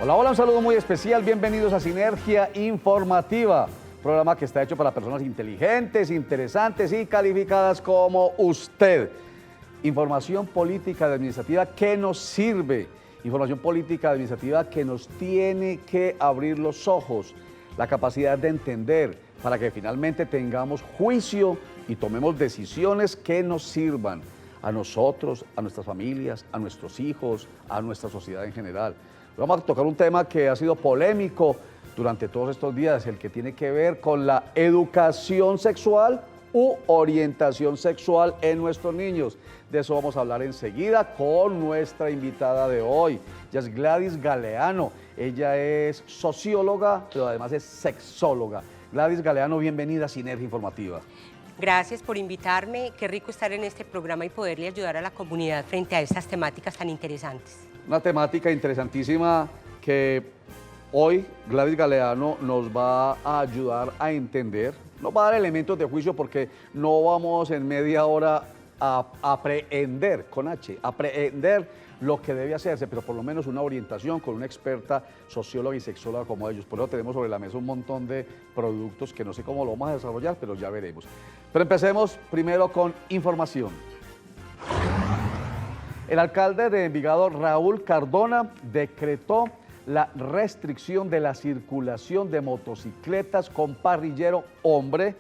Hola, hola, un saludo muy especial, bienvenidos a Sinergia Informativa, programa que está hecho para personas inteligentes, interesantes y calificadas como usted. Información política y administrativa que nos sirve, información política y administrativa que nos tiene que abrir los ojos, la capacidad de entender para que finalmente tengamos juicio y tomemos decisiones que nos sirvan a nosotros, a nuestras familias, a nuestros hijos, a nuestra sociedad en general. Vamos a tocar un tema que ha sido polémico durante todos estos días, el que tiene que ver con la educación sexual u orientación sexual en nuestros niños. De eso vamos a hablar enseguida con nuestra invitada de hoy. Ella es Gladys Galeano. Ella es socióloga, pero además es sexóloga. Gladys Galeano, bienvenida a Sinergia Informativa. Gracias por invitarme. Qué rico estar en este programa y poderle ayudar a la comunidad frente a estas temáticas tan interesantes. Una temática interesantísima que hoy Gladys Galeano nos va a ayudar a entender. Nos va a dar elementos de juicio porque no vamos en media hora a aprehender, con H, aprehender lo que debe hacerse, pero por lo menos una orientación con una experta socióloga y sexóloga como ellos. Por eso tenemos sobre la mesa un montón de productos que no sé cómo lo vamos a desarrollar, pero ya veremos. Pero empecemos primero con información. El alcalde de Envigado, Raúl Cardona, decretó la restricción de la circulación de motocicletas con parrillero hombre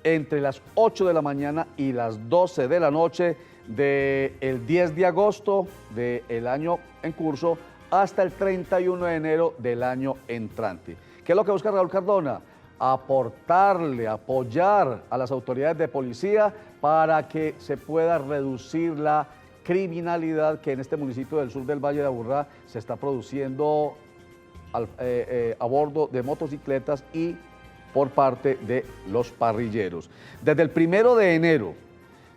entre las 8 de la mañana y las 12 de la noche del 10 de agosto del año en curso hasta el 31 de enero del año entrante. ¿Qué es lo que busca Raúl Cardona? Aportarle, apoyar a las autoridades de policía para que se pueda reducir la criminalidad que en este municipio del sur del Valle de Aburrá se está produciendo a bordo de motocicletas y por parte de los parrilleros. Desde el 1 de enero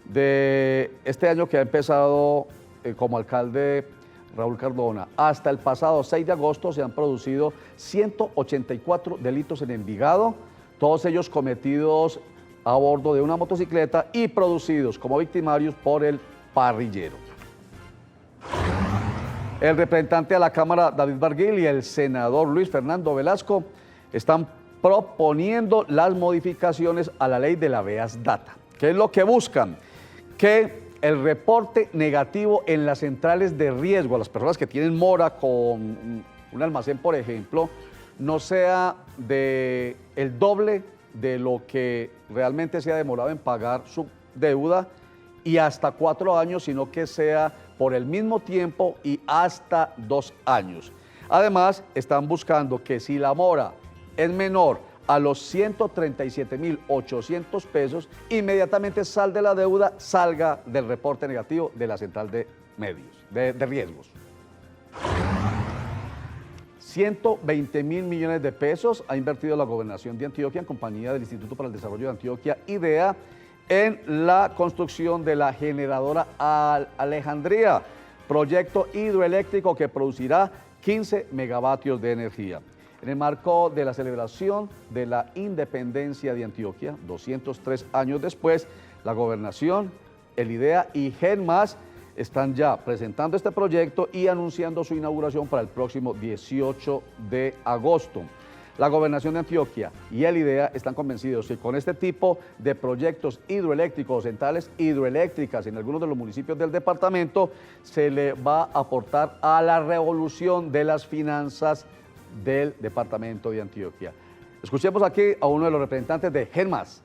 de este año que ha empezado como alcalde Raúl Cardona, hasta el pasado 6 de agosto se han producido 184 delitos en Envigado, todos ellos cometidos a bordo de una motocicleta y producidos como victimarios por el parrillero. El representante a la Cámara, David Barguil, y el senador Luis Fernando Velasco están proponiendo las modificaciones a la ley de la habeas data. ¿Qué es lo que buscan? Que el reporte negativo en las centrales de riesgo a las personas que tienen mora con un almacén, por ejemplo, no sea de el doble de lo que realmente se ha demorado en pagar su deuda y hasta 4 años, sino que sea por el mismo tiempo y hasta 2 años. Además, están buscando que si la mora es menor a los 137.800 pesos, inmediatamente sal de la deuda, salga del reporte negativo de la central de medios, de riesgos. 120.000 millones de pesos ha invertido la Gobernación de Antioquia en compañía del Instituto para el Desarrollo de Antioquia, IDEA, en la construcción de la generadora Alejandría, proyecto hidroeléctrico que producirá 15 megavatios de energía. En el marco de la celebración de la independencia de Antioquia, 203 años después, la Gobernación, el IDEA y GENMAS están ya presentando este proyecto y anunciando su inauguración para el próximo 18 de agosto. La Gobernación de Antioquia y el IDEA están convencidos que con este tipo de proyectos hidroeléctricos, centrales hidroeléctricas en algunos de los municipios del departamento, se le va a aportar a la revolución de las finanzas del departamento de Antioquia. Escuchemos aquí a uno de los representantes de GENMAS.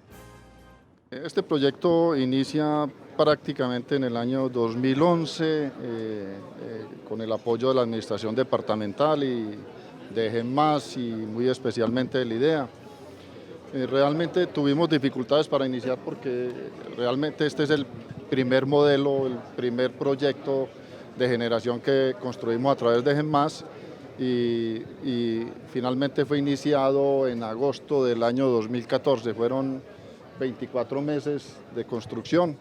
Este proyecto inicia prácticamente en el año 2011 con el apoyo de la administración departamental y de GENMAS y muy especialmente del IDEA. Realmente tuvimos dificultades para iniciar porque realmente este es el primer modelo, el primer proyecto de generación que construimos a través de GENMAS y finalmente fue iniciado en agosto del año 2014. Fueron 24 meses de construcción.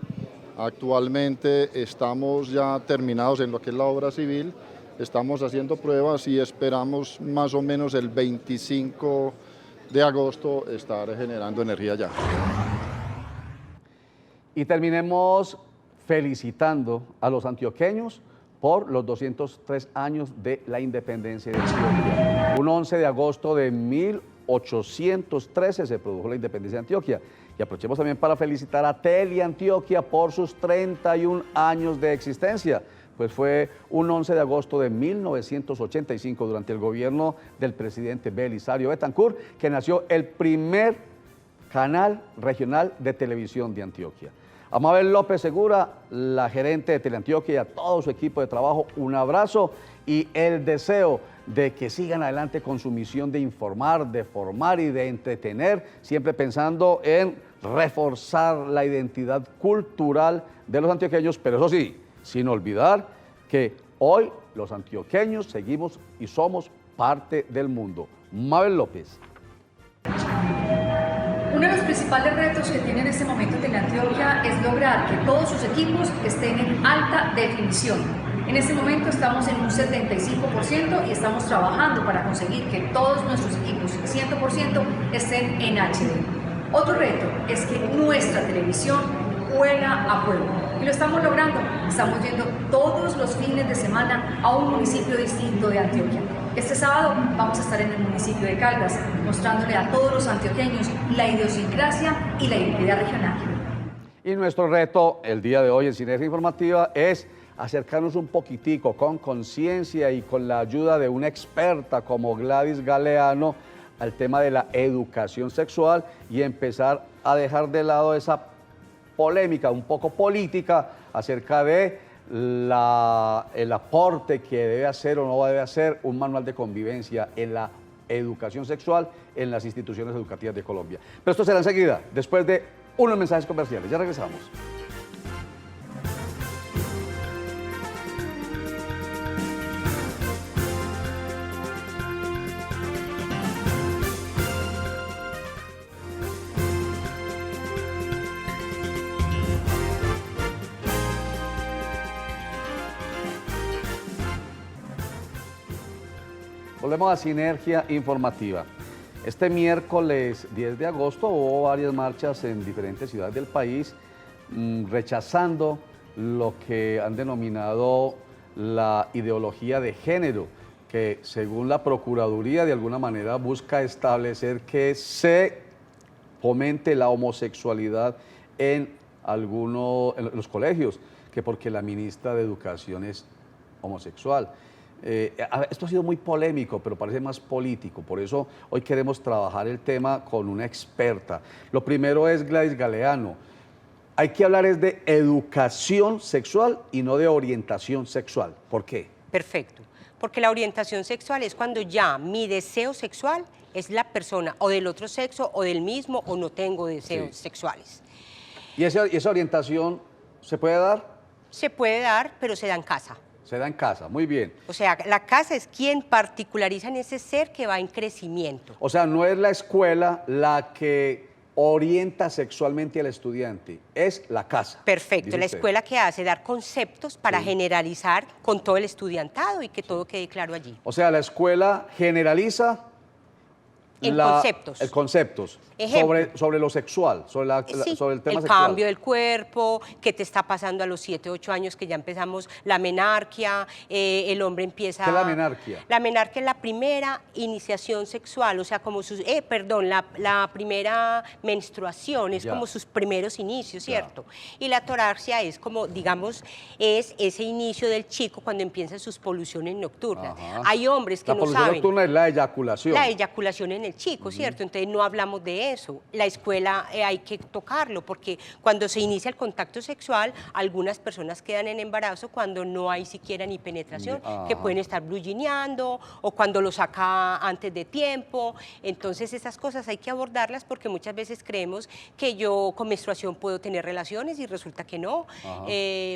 Actualmente estamos ya terminados en lo que es la obra civil. Estamos haciendo pruebas y esperamos más o menos el 25 de agosto estar generando energía ya. Y terminemos felicitando a los antioqueños por los 203 años de la independencia de Antioquia. Un 11 de agosto de 1813 se produjo la independencia de Antioquia. Y aprovechemos también para felicitar a Teleantioquia por sus 31 años de existencia. Pues fue un 11 de agosto de 1985, durante el gobierno del presidente Belisario Betancur, que nació el primer canal regional de televisión de Antioquia. A Mabel López Segura, la gerente de Teleantioquia, y a todo su equipo de trabajo, un abrazo y el deseo de que sigan adelante con su misión de informar, de formar y de entretener, siempre pensando en reforzar la identidad cultural de los antioqueños, pero eso sí, sin olvidar que hoy los antioqueños seguimos y somos parte del mundo. Mabel López. Uno de los principales retos que tiene en este momento Teleantioquia es lograr que todos sus equipos estén en alta definición. En este momento estamos en un 75% y estamos trabajando para conseguir que todos nuestros equipos, 100%, estén en HD. Otro reto es que nuestra televisión huela a pueblo. Y lo estamos logrando. Estamos yendo todos los fines de semana a un municipio distinto de Antioquia. Este sábado vamos a estar en el municipio de Caldas, mostrándole a todos los antioqueños la idiosincrasia y la identidad regional. Y nuestro reto el día de hoy en Sinergia Informativa es acercarnos un poquitico con conciencia y con la ayuda de una experta como Gladys Galeano al tema de la educación sexual y empezar a dejar de lado esa polémica un poco política acerca de el aporte que debe hacer o no debe hacer un manual de convivencia en la educación sexual en las instituciones educativas de Colombia. Pero esto será enseguida, después de unos mensajes comerciales. Ya regresamos. Volvemos a Sinergia Informativa. Este miércoles 10 de agosto hubo varias marchas en diferentes ciudades del país rechazando lo que han denominado la ideología de género, que según la Procuraduría de alguna manera busca establecer que se fomente la homosexualidad en los colegios, que porque la ministra de Educación es homosexual. Esto ha sido muy polémico, pero parece más político, por eso hoy queremos trabajar el tema con una experta. Lo primero es Gladys Galeano. Hay que hablar es de educación sexual y no de orientación sexual. ¿Por qué? Perfecto, porque la orientación sexual es cuando ya mi deseo sexual es la persona o del otro sexo o del mismo o no tengo deseos sexuales. ¿Y esa orientación se puede dar? Se puede dar, pero se da en casa. Se da en casa, muy bien. O sea, la casa es quien particulariza en ese ser que va en crecimiento. O sea, no es la escuela la que orienta sexualmente al estudiante, es la casa. Perfecto, la escuela que hace dar conceptos para generalizar con todo el estudiantado y que todo quede claro allí. O sea, la escuela generaliza conceptos sobre lo sexual, sobre el tema el sexual. Cambio del cuerpo, qué te está pasando a los 7, 8 años que ya empezamos la menarquia, el hombre empieza... ¿Qué es la menarquia? La menarquia es la primera iniciación sexual, o sea, como la primera menstruación, es como sus primeros inicios, ¿cierto? Y la toraxia es como, digamos, es ese inicio del chico cuando empiezan sus poluciones nocturnas. Hay hombres que no saben. La polución nocturna es la eyaculación. La eyaculación en el chico, ¿cierto? Entonces no hablamos de eso. La escuela hay que tocarlo porque cuando se inicia el contacto sexual, algunas personas quedan en embarazo cuando no hay siquiera ni penetración, que pueden estar blugineando o cuando lo saca antes de tiempo. Entonces esas cosas hay que abordarlas porque muchas veces creemos que yo con menstruación puedo tener relaciones y resulta que no,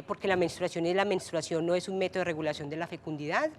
porque la menstruación es la menstruación, no es un método de regulación de la fecundidad.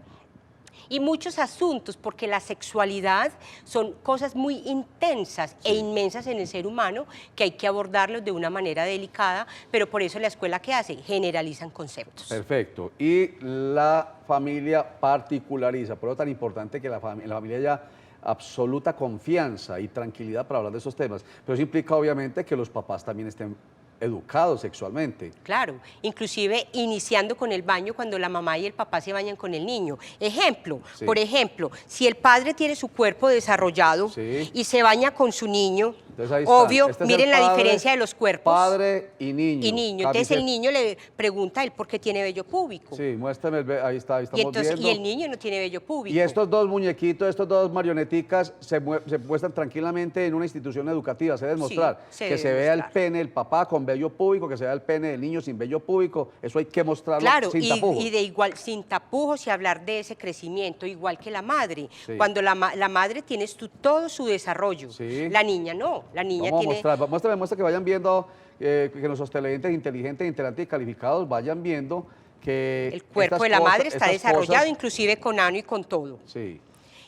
Y muchos asuntos, porque la sexualidad son cosas muy intensas e inmensas en el ser humano que hay que abordarlos de una manera delicada, pero por eso la escuela ¿qué hace? Generalizan conceptos. Perfecto. Y la familia particulariza, por eso tan importante que la familia haya absoluta confianza y tranquilidad para hablar de esos temas, pero eso implica obviamente que los papás también estén educados sexualmente. Claro, inclusive iniciando con el baño cuando la mamá y el papá se bañan con el niño. Ejemplo, Sí. por ejemplo, si el padre tiene su cuerpo desarrollado Sí. y se baña con su niño, Entonces, ahí están. obvio, Este es miren el la padre, diferencia de los cuerpos. Padre y niño. Y niño, entonces el niño le pregunta a él por qué tiene vello púbico. Sí, muéstrame, ahí está, ahí y, estamos entonces, viendo. y el niño no tiene vello púbico. Y estos dos muñequitos, estos dos marioneticas se muestran tranquilamente en una institución educativa. Se debe demostrar se que debe se vea el mostrar. pene del papá con vello púbico, que se vea el pene del niño sin vello púbico. Eso hay que mostrarlo Claro, sin tapujos. y de igual, sin tapujos y hablar de ese crecimiento, igual que la madre. Sí. Cuando la madre tiene todo su desarrollo, Sí. la niña no, la niña Vamos tiene... a mostrar, muestra que vayan viendo, que nuestros televidentes inteligentes, integrantes y calificados vayan viendo que El cuerpo estas de la cosas- madre está estas desarrollado, cosas- inclusive con ano y con todo. Sí.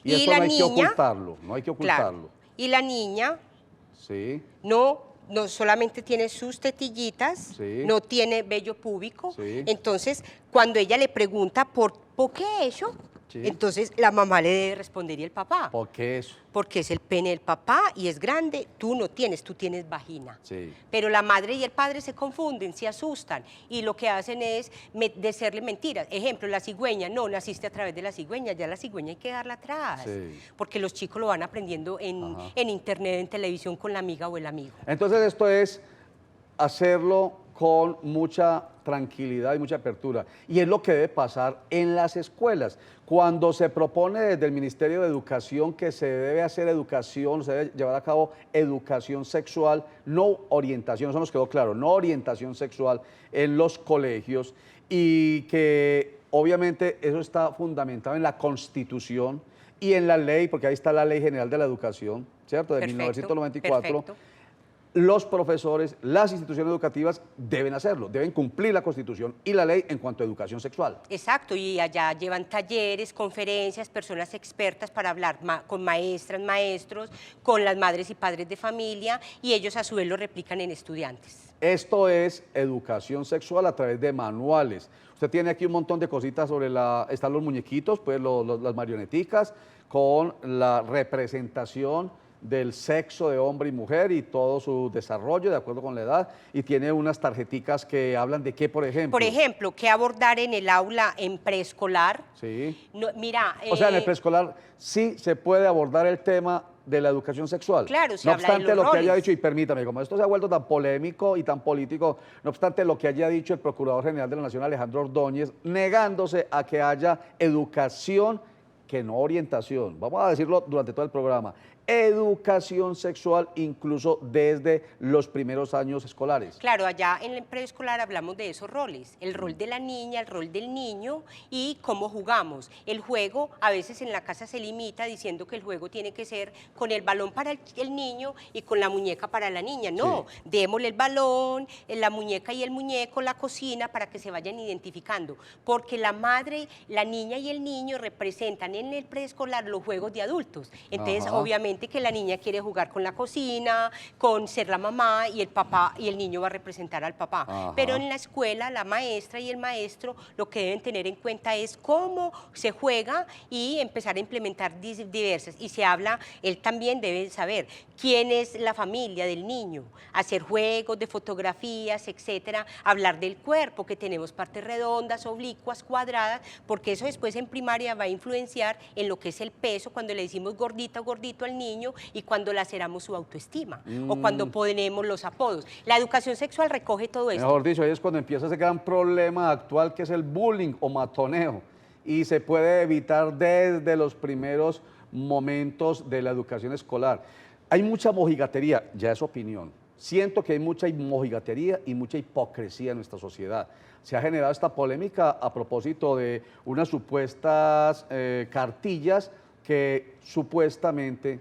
Y Y, eso la no hay que niña- ocultarlo, no hay que ocultarlo. Claro. Y la niña Sí. no solamente tiene sus tetillitas, Sí. no tiene vello púbico. Sí. Entonces, cuando ella le pregunta por qué eso, Sí. entonces la mamá le debe responder y el papá. ¿Por qué eso? Porque es el pene del papá y es grande, tú no tienes, tú tienes vagina. Sí. Pero la madre y el padre se confunden, se asustan y lo que hacen es decirle mentiras. Ejemplo, la cigüeña, no, naciste a través de la cigüeña, ya la cigüeña hay que darla atrás. Sí. Porque los chicos lo van aprendiendo Ajá. en internet, en televisión con la amiga o el amigo. Entonces esto es hacerlo con mucha tranquilidad y mucha apertura. Y es lo que debe pasar en las escuelas. Cuando se propone desde el Ministerio de Educación que se debe hacer educación, se debe llevar a cabo educación sexual, no orientación, eso nos quedó claro, no orientación sexual en los colegios, y que obviamente eso está fundamentado en la Constitución y en la ley, porque ahí está la Ley General de la Educación, ¿cierto? De Perfecto, 1994. perfecto. Los profesores, las instituciones educativas deben hacerlo, deben cumplir la Constitución y la ley en cuanto a educación sexual. Exacto, y allá llevan talleres, conferencias, personas expertas para hablar con maestras, maestros, con las madres y padres de familia, y ellos a su vez lo replican en estudiantes. Esto es educación sexual a través de manuales. Usted tiene aquí un montón de cositas sobre están los muñequitos, pues las marioneticas, con la representación del sexo de hombre y mujer y todo su desarrollo de acuerdo con la edad, y tiene unas tarjeticas que hablan de qué, por ejemplo. Por ejemplo, ¿qué abordar en el aula en preescolar? Sí. No, mira, O sea, en el preescolar sí se puede abordar el tema de la educación sexual. Claro, se no habla de obstante los lo que haya roles. dicho, y permítame, como esto se ha vuelto tan polémico y tan político, no obstante lo que haya dicho el Procurador General de la Nación, Alejandro Ordóñez, negándose a que haya educación, que no orientación, vamos a decirlo durante todo el programa, educación sexual incluso desde los primeros años escolares. Claro, allá en el preescolar hablamos de esos roles, el rol de la niña, el rol del niño y cómo jugamos. El juego a veces en la casa se limita diciendo que el juego tiene que ser con el balón para el niño y con la muñeca para la niña. No, Sí. démosle el balón, la muñeca y el muñeco, la cocina para que se vayan identificando. Porque la madre, la niña y el niño representan en el preescolar los juegos de adultos. Entonces, Ajá. obviamente que la niña quiere jugar con la cocina, con ser la mamá y el papá y el niño va a representar al papá. Ajá. Pero en la escuela la maestra y el maestro lo que deben tener en cuenta es cómo se juega y empezar a implementar diversas. Y se habla, él también debe saber quién es la familia del niño, hacer juegos de fotografías, etcétera, hablar del cuerpo, que tenemos partes redondas, oblicuas, cuadradas, porque eso después en primaria va a influenciar en lo que es el peso, cuando le decimos gordita o gordito al niño y cuando laceramos su autoestima o cuando ponemos los apodos. La educación sexual recoge todo esto. Mejor dicho, ahí es cuando empieza ese gran problema actual que es el bullying o matoneo, y se puede evitar desde los primeros momentos de la educación escolar. Hay mucha mojigatería, ya es opinión. Siento que hay mucha mojigatería y mucha hipocresía en nuestra sociedad. Se ha generado esta polémica a propósito de unas supuestas cartillas que supuestamente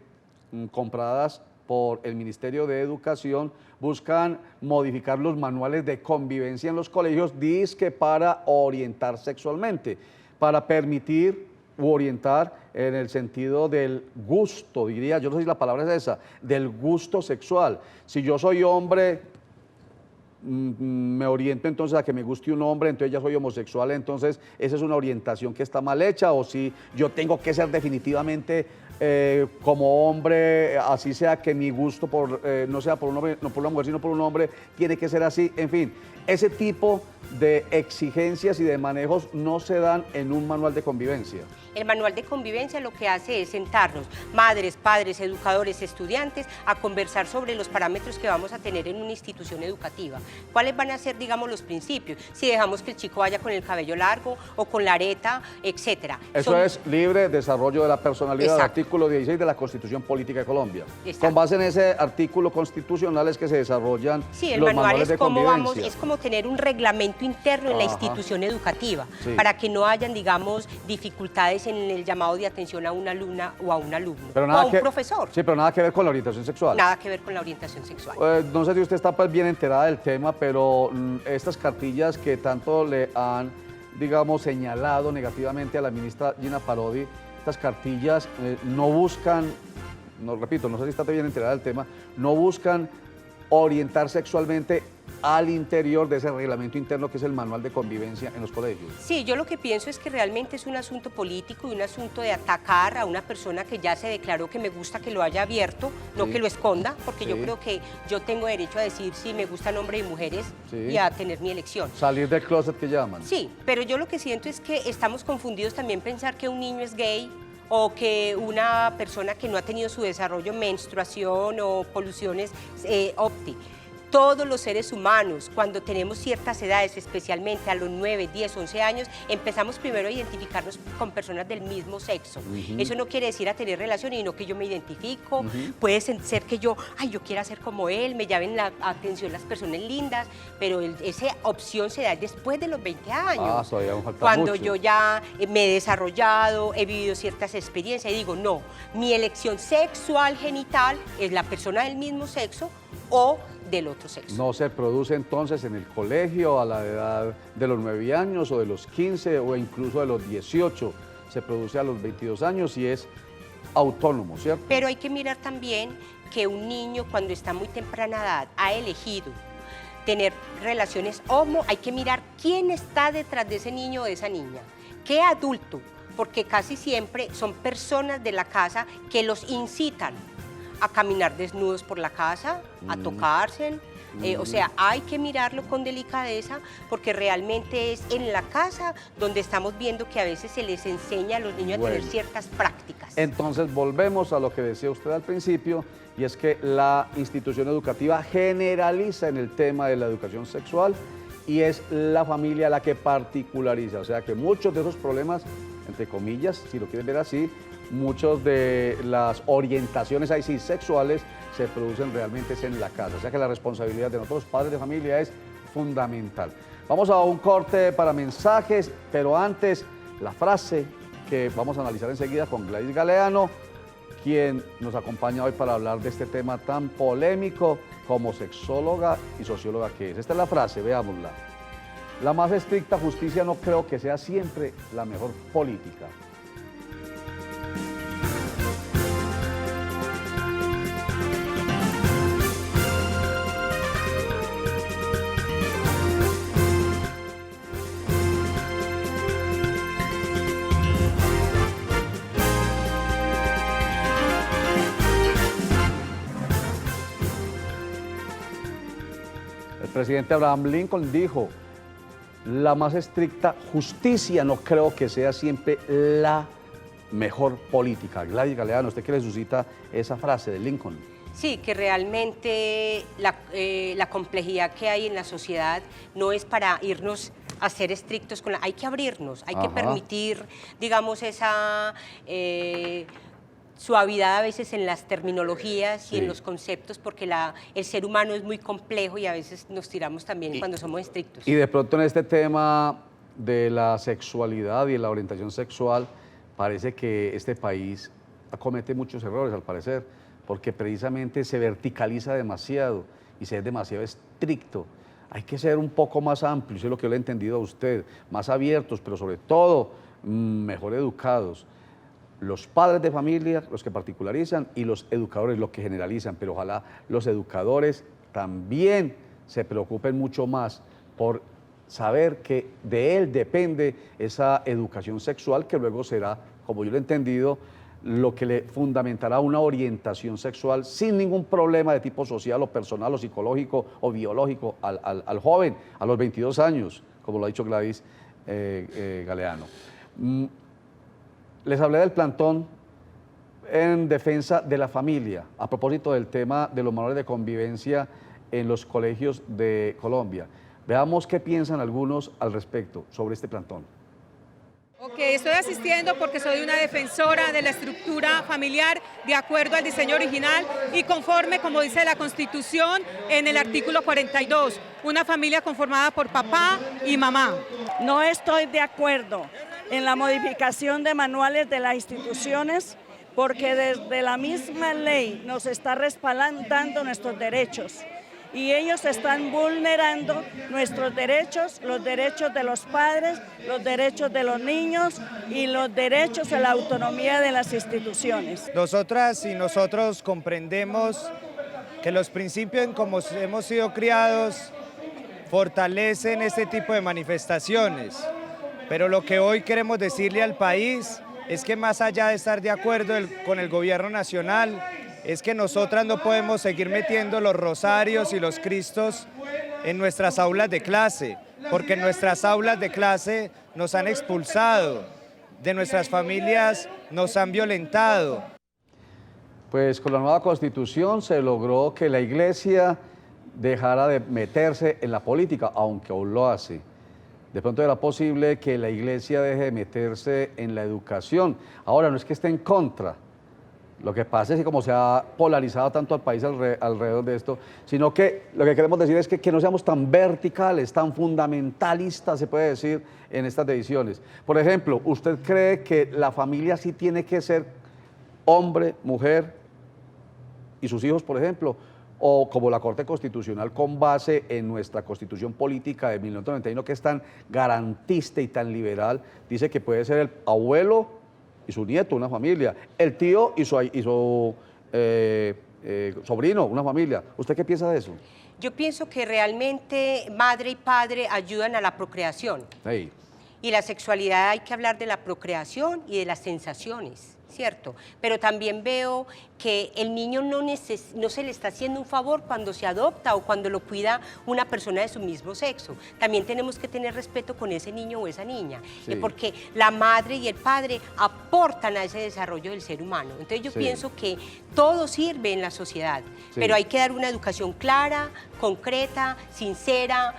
compradas por el Ministerio de Educación buscan modificar los manuales de convivencia en los colegios, dizque para orientar sexualmente, para permitir u orientar en el sentido del gusto, diría, yo no sé si la palabra es esa, del gusto sexual. Si yo soy hombre me oriento entonces a que me guste un hombre, entonces ya soy homosexual, entonces esa es una orientación que está mal hecha, o si yo tengo que ser definitivamente como hombre, así sea que mi gusto no sea por un hombre, no por una mujer, sino por un hombre, tiene que ser así, en fin, ese tipo de exigencias y de manejos no se dan en un manual de convivencia. El manual de convivencia lo que hace es sentarnos, madres, padres, educadores, estudiantes, a conversar sobre los parámetros que vamos a tener en una institución educativa. ¿Cuáles van a ser, digamos, los principios? Si dejamos que el chico vaya con el cabello largo o con la areta, etcétera. Eso es libre desarrollo de la personalidad, Exacto. del artículo 16 de la Constitución Política de Colombia. Exacto. Con base en ese artículo constitucional es que se desarrollan Sí, el los manual manuales es de como convivencia. es como tener un reglamento interno en la Ajá. institución educativa, Sí. para que no hayan, digamos, dificultades en el llamado de atención a una alumna o a un alumno, Pero o nada a un profesor. Sí, pero nada que ver con la orientación sexual. Nada que ver con la orientación sexual. No sé si usted está pues, bien enterada del tema, pero estas cartillas que tanto le han, digamos, señalado negativamente a la ministra Gina Parodi, estas cartillas no buscan, no repito, no sé si está bien enterada del tema, no buscan orientar sexualmente al interior de ese reglamento interno que es el manual de convivencia en los colegios. Sí, yo lo que pienso es que realmente es un asunto político y un asunto de atacar a una persona que ya se declaró que me gusta que lo haya abierto, no Sí. que lo esconda, porque yo Sí. creo que yo tengo derecho a decir si me gustan hombres y mujeres Sí. y a tener mi elección. Salir del closet que llaman. Sí, pero yo lo que siento es que estamos confundidos también pensar que un niño es gay o que una persona que no ha tenido su desarrollo, menstruación o poluciones opti. Todos los seres humanos, cuando tenemos ciertas edades, especialmente a los 9, 10, 11 años, empezamos primero a identificarnos con personas del mismo sexo. Eso no quiere decir a tener relaciones, sino que yo me identifico. Puede ser que yo quiera ser como él, me llamen la atención las personas lindas, pero esa opción se da después de los 20 años. Ah, todavía me falta Cuando mucho. yo ya me he desarrollado, he vivido ciertas experiencias y digo, no, mi elección sexual genital es la persona del mismo sexo o del otro sexo. No se produce entonces en el colegio a la edad de los 9 años o de los 15 o incluso de los 18. Se produce a los 22 años y es autónomo, ¿cierto? Pero hay que mirar también que un niño cuando está muy temprana edad ha elegido tener relaciones homo, hay que mirar quién está detrás de ese niño o de esa niña, qué adulto, porque casi siempre son personas de la casa que los incitan a caminar desnudos por la casa, a tocarse. O sea, hay que mirarlo con delicadeza porque realmente es en la casa donde estamos viendo que a veces se les enseña a los niños a tener Bueno. ciertas prácticas. Entonces volvemos a lo que decía usted al principio y es que la institución educativa generaliza en el tema de la educación sexual y es la familia la que particulariza. O sea que muchos de esos problemas, entre comillas, si lo quieren ver así, muchos de las orientaciones ahí sí sexuales se producen realmente es en la casa. O sea que la responsabilidad de nosotros, padres de familia, es fundamental. Vamos a un corte para mensajes, pero antes la frase que vamos a analizar enseguida con Gladys Galeano, quien nos acompaña hoy para hablar de este tema tan polémico como sexóloga y socióloga que es. Esta es la frase, veámosla. La más estricta justicia no creo que sea siempre la mejor política. El presidente Abraham Lincoln dijo, la más estricta justicia no creo que sea siempre la mejor política. Gladys Galeano, ¿usted qué le suscita esa frase de Lincoln? Sí, que realmente la complejidad que hay en la sociedad no es para irnos a ser estrictos con la... Hay que abrirnos, hay que Ajá. permitir, digamos, esa suavidad a veces en las terminologías y Sí. en los conceptos, porque el ser humano es muy complejo y a veces nos tiramos también cuando somos estrictos. Y de pronto en este tema de la sexualidad y la orientación sexual, parece que este país comete muchos errores al parecer, porque precisamente se verticaliza demasiado y se es demasiado estricto. Hay que ser un poco más amplios, eso es lo que yo le he entendido a usted, más abiertos, pero sobre todo mejor educados. Los padres de familia, los que particularizan, y los educadores, los que generalizan, pero ojalá los educadores también se preocupen mucho más por saber que de él depende esa educación sexual que luego será, como yo lo he entendido, lo que le fundamentará una orientación sexual sin ningún problema de tipo social o personal o psicológico o biológico al joven, a los 22 años, como lo ha dicho Gladys Galeano. Les hablé del plantón en defensa de la familia, a propósito del tema de los manuales de convivencia en los colegios de Colombia. Veamos qué piensan algunos al respecto sobre este plantón. Ok, estoy asistiendo porque soy una defensora de la estructura familiar de acuerdo al diseño original y conforme, como dice la Constitución, en el artículo 42, una familia conformada por papá y mamá. No estoy de acuerdo en la modificación de manuales de las instituciones porque desde la misma ley nos está respaldando nuestros derechos. Y ellos están vulnerando nuestros derechos, los derechos de los padres, los derechos de los niños y los derechos a la autonomía de las instituciones. Nosotras y nosotros comprendemos que los principios en cómo hemos sido criados fortalecen este tipo de manifestaciones, pero lo que hoy queremos decirle al país es que más allá de estar de acuerdo con el gobierno nacional, es que nosotras no podemos seguir metiendo los rosarios y los cristos en nuestras aulas de clase, porque en nuestras aulas de clase nos han expulsado, de nuestras familias nos han violentado. Pues con la nueva Constitución se logró que la Iglesia dejara de meterse en la política, aunque aún lo hace. De pronto era posible que la Iglesia deje de meterse en la educación. Ahora, no es que esté en contra. Lo que pasa es que como se ha polarizado tanto al país alrededor de esto, sino que lo que queremos decir es que no seamos tan verticales, tan fundamentalistas, se puede decir, en estas decisiones. Por ejemplo, ¿usted cree que la familia sí tiene que ser hombre, mujer y sus hijos, por ejemplo? O como la Corte Constitucional, con base en nuestra Constitución Política de 1991, que es tan garantista y tan liberal, dice que puede ser el abuelo y su nieto, una familia, el tío y su sobrino, una familia. ¿Usted qué piensa de eso? Yo pienso que realmente madre y padre ayudan a la procreación. Hey. Y la sexualidad hay que hablar de la procreación y de las sensaciones, ¿cierto? Pero también veo que el niño no se le está haciendo un favor cuando se adopta o cuando lo cuida una persona de su mismo sexo. También tenemos que tener respeto con ese niño o esa niña, sí, porque la madre y el padre aportan a ese desarrollo del ser humano. Entonces yo pienso que todo sirve en la sociedad, pero hay que dar una educación clara, concreta, sincera,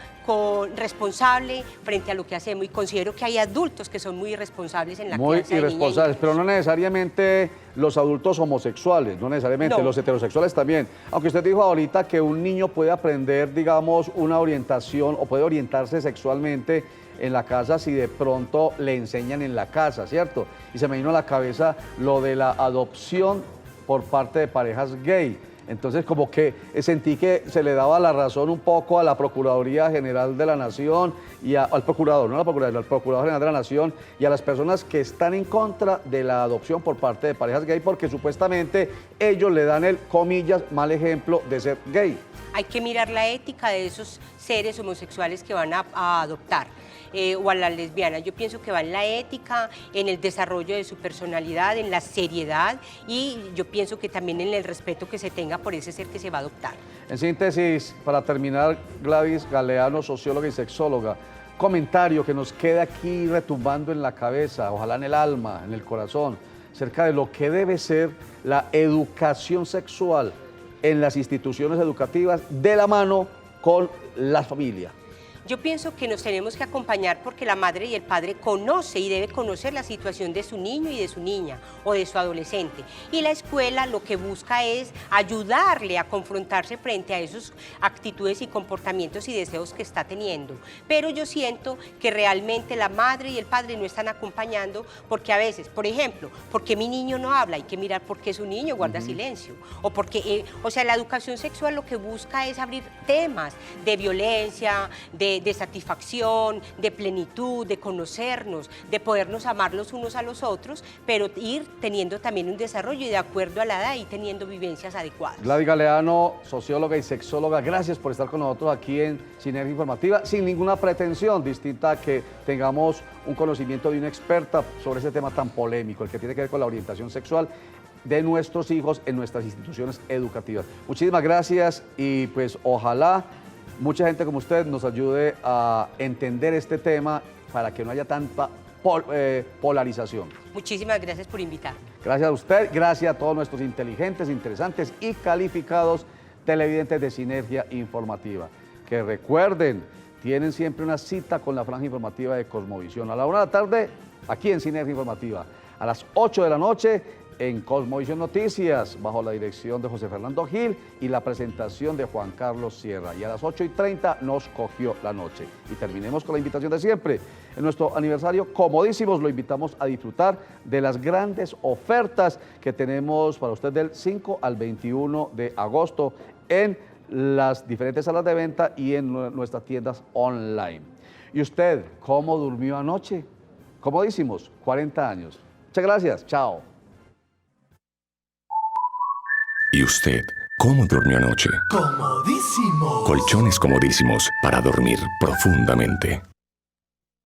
responsable frente a lo que hacemos, y considero que hay adultos que son muy irresponsables en la crianza de niñas. Muy irresponsables, pero no necesariamente los adultos homosexuales, no necesariamente, los heterosexuales también. Aunque usted dijo ahorita que un niño puede aprender, digamos, una orientación o puede orientarse sexualmente en la casa si de pronto le enseñan en la casa, ¿cierto? Y se me vino a la cabeza lo de la adopción por parte de parejas gay. Entonces como que sentí que se le daba la razón un poco a la Procuraduría General de la Nación y al Procurador, no a la Procuraduría, al Procurador General de la Nación y a las personas que están en contra de la adopción por parte de parejas gay porque supuestamente ellos le dan el, comillas, mal ejemplo de ser gay. Hay que mirar la ética de esos seres homosexuales que van a adoptar. O a las lesbianas. Yo pienso que va en la ética, en el desarrollo de su personalidad, en la seriedad, y yo pienso que también en el respeto que se tenga por ese ser que se va a adoptar. En síntesis, para terminar, Gladys Galeano, socióloga y sexóloga, comentario que nos queda aquí retumbando en la cabeza, ojalá en el alma, en el corazón, acerca de lo que debe ser la educación sexual en las instituciones educativas de la mano con la familia. Yo pienso que nos tenemos que acompañar porque la madre y el padre conoce y debe conocer la situación de su niño y de su niña o de su adolescente. Y la escuela lo que busca es ayudarle a confrontarse frente a esas actitudes y comportamientos y deseos que está teniendo. Pero yo siento que realmente la madre y el padre no están acompañando porque a veces, por ejemplo, porque mi niño no habla, hay que mirar por qué su niño guarda silencio. O porque, o sea, la educación sexual lo que busca es abrir temas de violencia, de de satisfacción, de plenitud, de conocernos, de podernos amar los unos a los otros, pero ir teniendo también un desarrollo y de acuerdo a la edad y teniendo vivencias adecuadas. Gladys Galeano, socióloga y sexóloga, gracias por estar con nosotros aquí en Sinergia Informativa, sin ninguna pretensión distinta a que tengamos un conocimiento de una experta sobre ese tema tan polémico, el que tiene que ver con la orientación sexual de nuestros hijos en nuestras instituciones educativas. Muchísimas gracias y pues ojalá mucha gente como usted nos ayude a entender este tema para que no haya tanta polarización. Muchísimas gracias por invitarme. Gracias a usted, gracias a todos nuestros inteligentes, interesantes y calificados televidentes de Sinergia Informativa. Que recuerden, tienen siempre una cita con la franja informativa de Cosmovisión a la 1 de la tarde, aquí en Sinergia Informativa. A las 8 de la noche en Cosmovisión Noticias, bajo la dirección de José Fernando Gil y la presentación de Juan Carlos Sierra. Y a las 8:30 nos cogió la noche. Y terminemos con la invitación de siempre. En nuestro aniversario Comodísimos lo invitamos a disfrutar de las grandes ofertas que tenemos para usted del 5 al 21 de agosto en las diferentes salas de venta y en nuestras tiendas online. ¿Y usted cómo durmió anoche? Comodísimos, 40 años. Muchas gracias, chao. ¿Y usted cómo durmió anoche? Comodísimo. Colchones comodísimos para dormir profundamente.